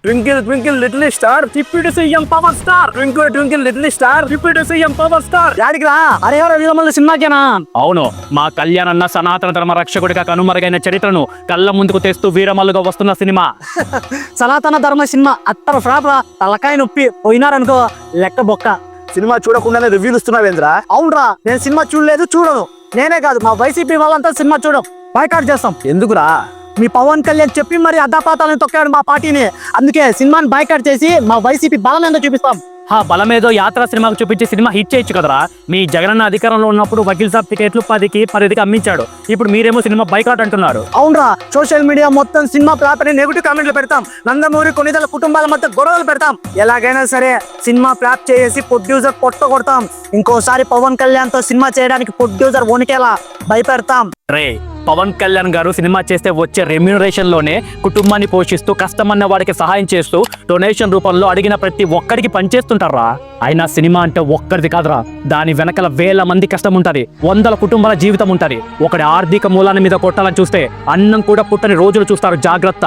Twinkle twinkle little star, deputy CM power star. Twinkle twinkle little star, deputy CM power star. యాడికి రా హరిహర వీరమల్లి సినిమాకేనా? అవును, మా కళ్యాణ్ సనాతన ధర్మ రక్షకుడిగా కనుమరుగైన చరిత్రను కళ్ళ ముందుకు తెస్తూ వీరమల్లుగా వస్తున్న సినిమా. సనాతన ధర్మ సినిమా అత్తర ఫ్రాప్ రా, తలకాయ నొప్పి పోయినారనుకో లెక్క బొక్క. సినిమా చూడకుండానే రివ్యూలు ఇస్తున్నావేంద్రా? అవునరా, నేను సినిమా చూడలేదు, చూడను. నేనే కాదు, మా వైసీపీ వాళ్ళంతా సినిమా చూడం, బాయ్కాట్ చేస్తాం. ఎందుకురా? మీ పవన్ కళ్యాణ్ చెప్పి మరి అడ్డాపాతాలను తొక్కాడు మా పార్టీని. అందుకే సినిమాని బాయ్కాట్ చేసి మా వైసీపీ బలం ఏందో చూపిస్తాం. ఆ బలమేదో యాత్ర సినిమాకు చూపించి సినిమా హిట్ చేయొచ్చు కదరా. మీ జగనన్న అధికారంలో ఉన్నప్పుడు వకీల్ సాబ్ టికెట్లు 10కి 10కి అమ్మించాడు. ఇప్పుడు మీరేమో సినిమా బైకాట్ అంటున్నారు. అవునరా, సోషల్ మీడియా మొత్తం సినిమా ఫ్లాప్ అని నెగిటివ్ కామెంట్లు పెడతాం. నందమూరి కొన్నిదల కుటుంబాల మధ్య గొడవలు పెడతాం. ఎలాగైనా సరే సినిమా ఫ్లాప్ చేసి ప్రొడ్యూసర్ కొడతాం. ఇంకోసారి పవన్ కళ్యాణ్ తో సినిమా చేయడానికి ప్రొడ్యూసర్ వణికేలా భయపెడతాం. రే, పవన్ కళ్యాణ్ గారు సినిమా చేస్తే వచ్చే రెమ్యూనరేషన్ లోనే కుటుంబాన్ని పోషిస్తూ కష్టమన్న వాడికి సహాయం చేస్తూ డొనేషన్ రూపంలో అడిగిన ప్రతి ఒక్కడికి పనిచేస్తుంటారా. అయినా సినిమా అంటే ఒక్కరిది కాదురా, దాని వెనకల వేల మంది కష్టం ఉంటది, వందల కుటుంబాల జీవితం ఉంటది. ఒకటి ఆర్థిక మూలాల మీద కొట్టాలని చూస్తే అన్నం కూడా పుట్టని రోజులు చూస్తారు, జాగ్రత్త.